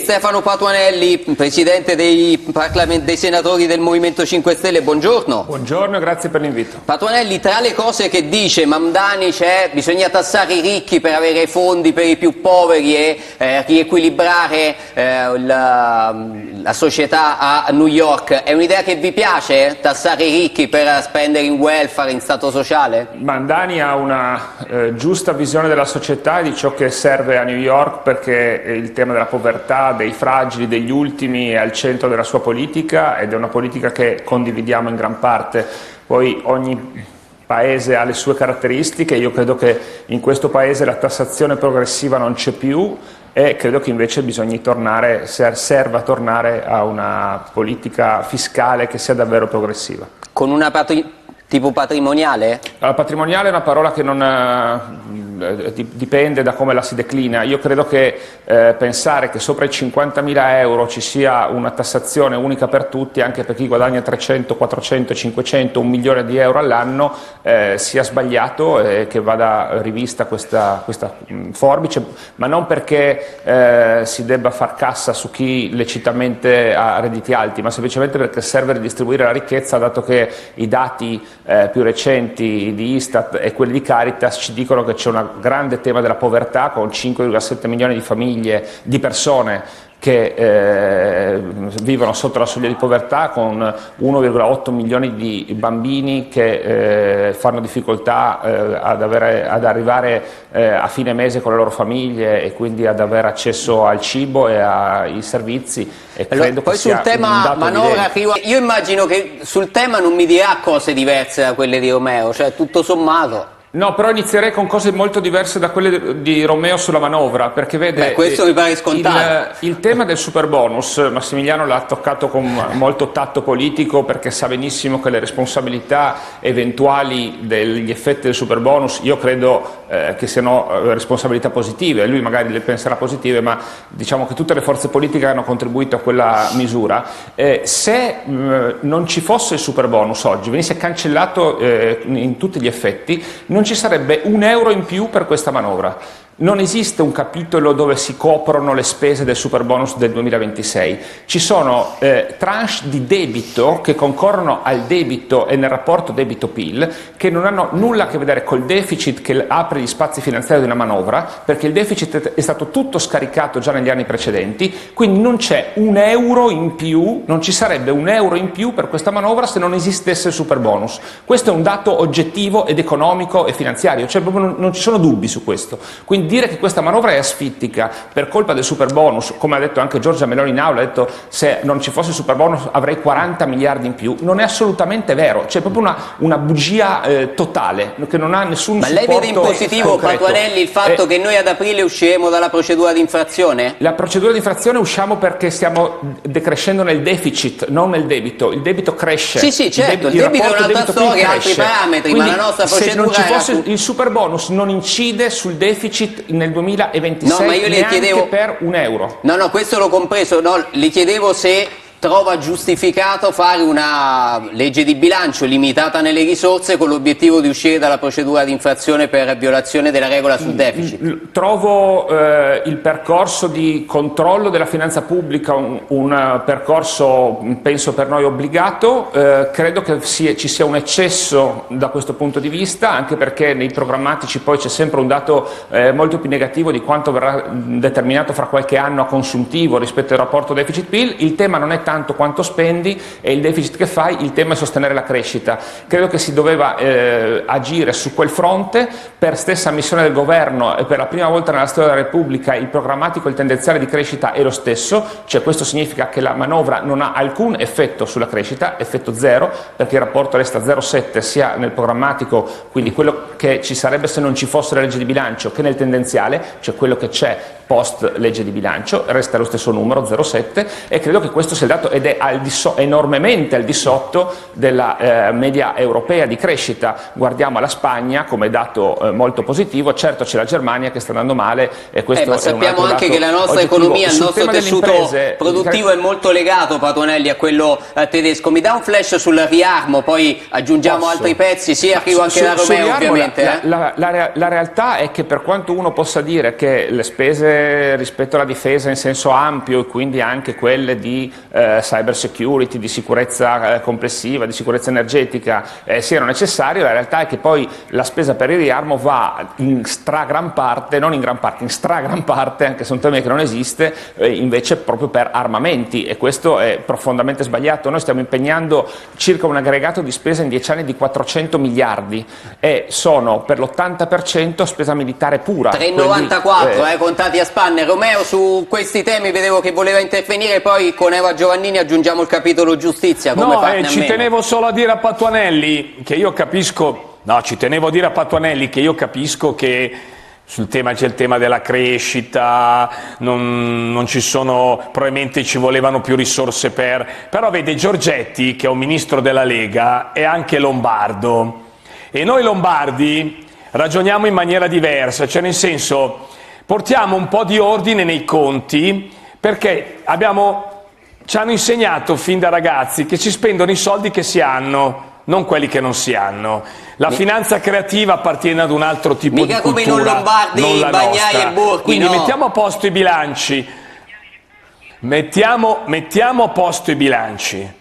Stefano Patuanelli, presidente dei senatori del Movimento 5 Stelle, buongiorno. Buongiorno e grazie per l'invito. Patuanelli, tra le cose che dice Mamdani c'è bisogna tassare i ricchi per avere fondi per i più poveri e riequilibrare la società a New York. È un'idea che vi piace, tassare i ricchi per spendere in welfare, in stato sociale? Mamdani ha una giusta visione della società e di ciò che serve a New York, perché il tema della povertà, dei fragili, degli ultimi è al centro della sua politica ed è una politica che condividiamo in gran parte. Poi ogni paese ha le sue caratteristiche, io credo che in questo paese la tassazione progressiva non c'è più e credo che invece bisogna tornare, serva tornare a una politica fiscale che sia davvero progressiva. Con una tipo patrimoniale? La patrimoniale è una parola che non dipende da come la si declina. Io credo che pensare che sopra i 50.000 euro ci sia una tassazione unica per tutti, anche per chi guadagna 300, 400, 500, 1 milione di euro all'anno, sia sbagliato e che vada rivista questa forbice, ma non perché si debba far cassa su chi lecitamente ha redditi alti, ma semplicemente perché serve a ridistribuire la ricchezza, dato che i dati più recenti di Istat e quelli di Caritas ci dicono che c'è un grande tema della povertà, con 5,7 milioni di famiglie, di persone che vivono sotto la soglia di povertà, con 1,8 milioni di bambini che fanno difficoltà ad arrivare a fine mese con le loro famiglie e quindi ad avere accesso al cibo e ai servizi. E credo poi sul tema manovra, io immagino che sul tema non mi dirà cose diverse da quelle di Romeo, cioè tutto sommato. No, però inizierei con cose molto diverse da quelle di Romeo sulla manovra, perché vede, questo mi pare scontato. Il tema del superbonus, Massimiliano l'ha toccato con molto tatto politico, perché sa benissimo che le responsabilità eventuali degli effetti del superbonus, io credo che siano responsabilità positive, lui magari le penserà positive, ma diciamo che tutte le forze politiche hanno contribuito a quella misura. Se non ci fosse il superbonus oggi, venisse cancellato in tutti gli effetti, non ci sarebbe un euro in più per questa manovra. Non esiste un capitolo dove si coprono le spese del superbonus del 2026. Ci sono tranche di debito che concorrono al debito e nel rapporto debito-PIL, che non hanno nulla a che vedere col deficit che apre gli spazi finanziari di una manovra, perché il deficit è stato tutto scaricato già negli anni precedenti, quindi non c'è un euro in più, non ci sarebbe un euro in più per questa manovra se non esistesse il superbonus. Questo è un dato oggettivo ed economico e finanziario, cioè proprio non ci sono dubbi su questo. Quindi dire che questa manovra è asfittica per colpa del superbonus, come ha detto anche Giorgia Meloni in aula, ha detto se non ci fosse il superbonus avrei 40 miliardi in più, non è assolutamente vero, c'è proprio una bugia totale che non ha nessun supporto. Ma lei vede in positivo, Patuanelli, il fatto che noi ad aprile usciremo dalla procedura di infrazione? La procedura di infrazione usciamo perché stiamo decrescendo nel deficit, non nel debito. Il debito cresce. Sì, certo, il debito è un'altra storia, altri parametri. Quindi, ma la nostra procedura, se non ci fosse il superbonus, non incide sul deficit nel 2026, no, ma io le chiedevo per un euro. No, questo l'ho compreso, no, le chiedevo se trova giustificato fare una legge di bilancio limitata nelle risorse con l'obiettivo di uscire dalla procedura di infrazione per violazione della regola sul deficit. Trovo il percorso di controllo della finanza pubblica un percorso, penso, per noi obbligato. Credo che ci sia un eccesso da questo punto di vista, anche perché nei programmatici poi c'è sempre un dato molto più negativo di quanto verrà determinato fra qualche anno a consuntivo rispetto al rapporto deficit-PIL. Il tema non è tanto quanto spendi e il deficit che fai, il tema è sostenere la crescita. Credo che si doveva agire su quel fronte, per stessa missione del governo, e per la prima volta nella storia della Repubblica il programmatico e il tendenziale di crescita è lo stesso, cioè questo significa che la manovra non ha alcun effetto sulla crescita, effetto zero, perché il rapporto resta 0,7 sia nel programmatico, quindi quello che ci sarebbe se non ci fosse la legge di bilancio, che nel tendenziale, cioè quello che c'è post legge di bilancio, resta lo stesso numero, 0,7, e credo che questo sia il dato ed è enormemente al di sotto della media europea di crescita. Guardiamo alla Spagna come dato molto positivo, certo c'è la Germania che sta andando male e questo ma sappiamo anche che la nostra economia, il nostro tessuto produttivo è molto legato, Patuanelli, a quello tedesco. Mi dà un flash sul riarmo, poi aggiungiamo altri pezzi, sì, arrivo anche da Romeo ovviamente. La realtà è che per quanto uno possa dire che le spese competenze rispetto alla difesa in senso ampio e quindi anche quelle di cyber security, di sicurezza complessiva, di sicurezza energetica siano necessarie. La realtà è che poi la spesa per il riarmo va in stragran parte, non in gran parte, in stragran parte, anche se è un termine che non esiste, invece proprio per armamenti, e questo è profondamente sbagliato. Noi stiamo impegnando circa un aggregato di spesa in 10 anni di 400 miliardi e sono per l'80% spesa militare pura. 3,94 contati a spanne. Romeo, su questi temi vedevo che voleva intervenire, poi con Eva Giovannini aggiungiamo il capitolo giustizia. Come farne a ci meno? tenevo solo a dire a Patuanelli che io capisco, che sul tema c'è il tema della crescita, non ci sono, probabilmente ci volevano più risorse però vede Giorgetti, che è un ministro della Lega, è anche lombardo, e noi lombardi ragioniamo in maniera diversa, cioè nel senso portiamo un po' di ordine nei conti, perché ci hanno insegnato fin da ragazzi che si spendono i soldi che si hanno, non quelli che non si hanno. La finanza creativa appartiene ad un altro tipo di cultura, come non Lombardi, non la Bagnai nostra. e Borghi, Quindi no? mettiamo a posto i bilanci. Mettiamo a posto i bilanci,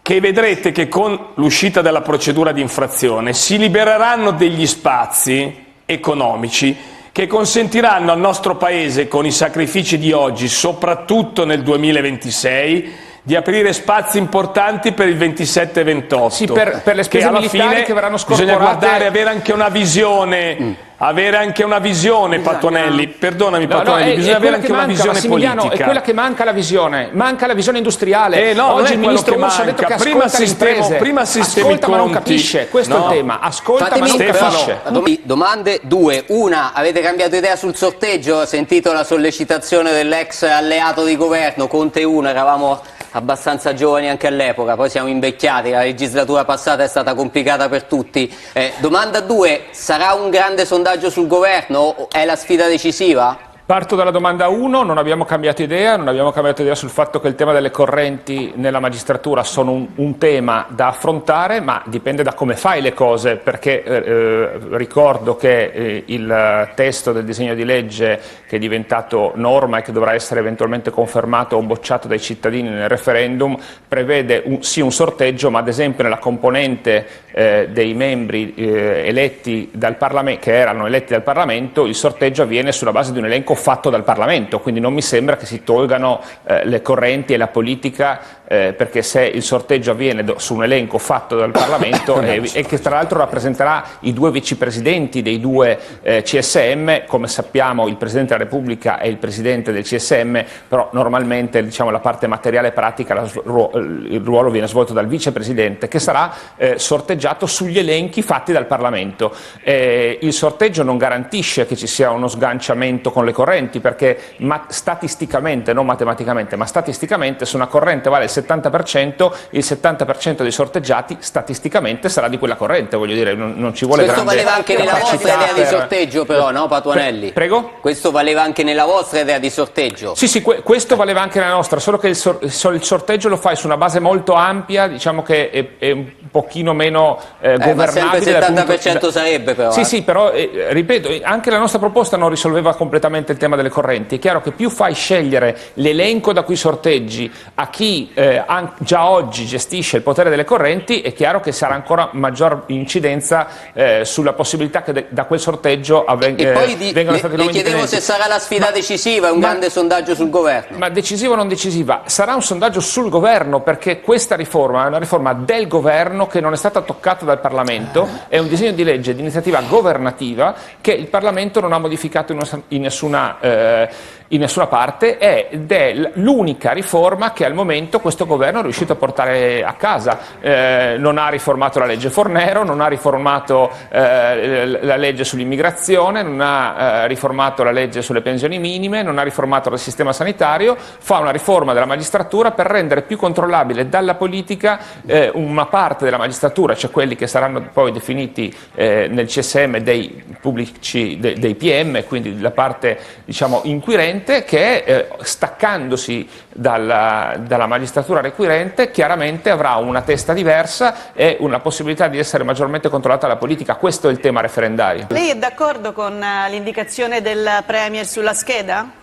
che vedrete che con l'uscita dalla procedura di infrazione si libereranno degli spazi economici che consentiranno al nostro Paese, con i sacrifici di oggi, soprattutto nel 2026, di aprire spazi importanti per il 27 e 28. Sì, per le spese militari che verranno scorporate. Bisogna guardare, avere anche una visione, Patuanelli, perdonami Patuanelli, bisogna avere anche una visione politica. È quella che manca la visione industriale. Oggi il ministro Urso ha detto che ascolta le imprese, ascolta ma non capisce, questo è il tema, ascolta ma non capisce. Domande due. Una, avete cambiato idea sul sorteggio? Ho sentito la sollecitazione dell'ex alleato di governo, Conte 1, eravamo abbastanza giovani anche all'epoca, poi siamo invecchiati, la legislatura passata è stata complicata per tutti. Domanda 2, sarà un grande sondaggio sul governo? È la sfida decisiva? Parto dalla domanda 1, non abbiamo cambiato idea sul fatto che il tema delle correnti nella magistratura sono un tema da affrontare, ma dipende da come fai le cose, perché ricordo che il testo del disegno di legge che è diventato norma e che dovrà essere eventualmente confermato o bocciato dai cittadini nel referendum prevede sì un sorteggio, ma ad esempio nella componente dei membri eletti dal Parlamento, che erano eletti dal Parlamento, il sorteggio avviene sulla base di un elenco fatto dal Parlamento, quindi non mi sembra che si tolgano le correnti e la politica, perché se il sorteggio avviene su un elenco fatto dal Parlamento e che tra l'altro rappresenterà i due vicepresidenti dei due CSM, come sappiamo il Presidente della Repubblica è il Presidente del CSM, però normalmente la parte materiale e pratica, il ruolo viene svolto dal Vicepresidente, che sarà sorteggiato sugli elenchi fatti dal Parlamento. Il sorteggio non garantisce che ci sia uno sganciamento con le correnti, perché statisticamente, non matematicamente, ma statisticamente, se una corrente vale il 70%, il 70% dei sorteggiati statisticamente sarà di quella corrente, voglio dire, non ci vuole Questo grande valeva anche nella vostra idea di sorteggio, però, no, Patuanelli? Prego? Questo valeva anche nella vostra idea di sorteggio? Sì, questo valeva anche nella nostra, solo che il sorteggio lo fai su una base molto ampia, diciamo che è un pochino meno governabile. Ma sempre il 70% sarebbe, però. Sì, però, ripeto, anche la nostra proposta non risolveva completamente il tema delle correnti. È chiaro che più fai scegliere l'elenco da cui sorteggi a chi già oggi gestisce il potere delle correnti, è chiaro che sarà ancora maggior incidenza sulla possibilità che da quel sorteggio vengano stati le chiedevo se sarà la sfida decisiva, un grande sondaggio sul governo. Ma decisiva o non decisiva? Sarà un sondaggio sul governo, perché questa riforma è una riforma del governo che non è stata toccata dal Parlamento, è un disegno di legge di iniziativa governativa che il Parlamento non ha modificato in nessuna parte, ed è l'unica riforma che al momento questo governo è riuscito a portare a casa. Non ha riformato la legge Fornero, non ha riformato la legge sull'immigrazione, non ha riformato la legge sulle pensioni minime, non ha riformato il sistema sanitario, fa una riforma della magistratura per rendere più controllabile dalla politica una parte della magistratura, cioè quelli che saranno poi definiti nel CSM dei pubblici, dei PM, quindi la parte inquirente, evidente che staccandosi dalla magistratura requirente chiaramente avrà una testa diversa e una possibilità di essere maggiormente controllata dalla politica. Questo è il tema referendario. Lei è d'accordo con l'indicazione del Premier sulla scheda?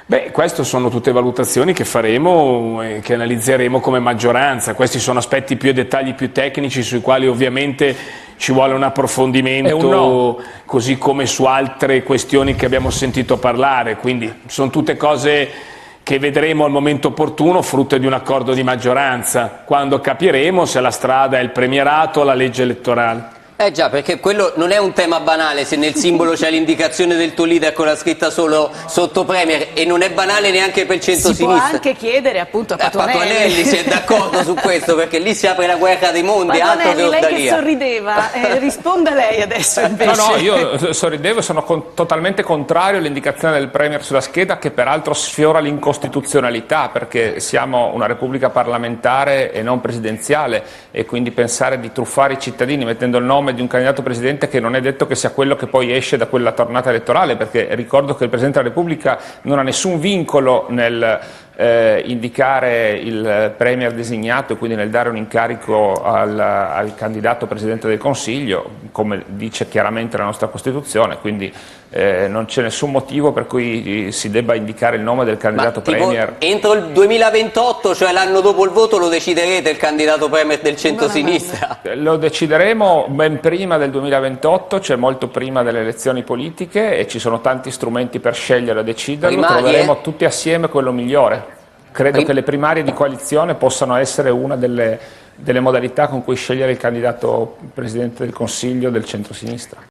Beh, queste sono tutte valutazioni che faremo e che analizzeremo come maggioranza. Questi sono aspetti più e dettagli più tecnici sui quali ovviamente ci vuole un approfondimento, così come su altre questioni che abbiamo sentito parlare. Quindi sono tutte cose che vedremo al momento opportuno, frutto di un accordo di maggioranza, quando capiremo se la strada è il premierato o la legge elettorale. Già, perché quello non è un tema banale se nel simbolo c'è l'indicazione del tuo leader con la scritta solo sotto Premier, e non è banale neanche per il centro-sinistra. Si può anche chiedere appunto a Patuanelli se è d'accordo su questo, perché lì si apre la guerra dei mondi, altro che Patuanelli, lei che osteria. sorrideva, risponda lei adesso invece. No, io sorridevo e sono totalmente contrario all'indicazione del Premier sulla scheda, che peraltro sfiora l'incostituzionalità, perché siamo una repubblica parlamentare e non presidenziale, e quindi pensare di truffare i cittadini mettendo il nome di un candidato presidente che non è detto che sia quello che poi esce da quella tornata elettorale, perché ricordo che il Presidente della Repubblica non ha nessun vincolo nel indicare il Premier designato e quindi nel dare un incarico al candidato Presidente del Consiglio, come dice chiaramente la nostra Costituzione, quindi non c'è nessun motivo per cui si debba indicare il nome del candidato Premier. Entro il 2028, cioè l'anno dopo il voto, lo deciderete il candidato Premier del centro-sinistra? Lo decideremo ben prima del 2028, cioè molto prima delle elezioni politiche, e ci sono tanti strumenti per scegliere e deciderlo. Troveremo tutti assieme quello migliore. Credo che le primarie di coalizione possano essere una delle modalità con cui scegliere il candidato Presidente del Consiglio del centro-sinistra.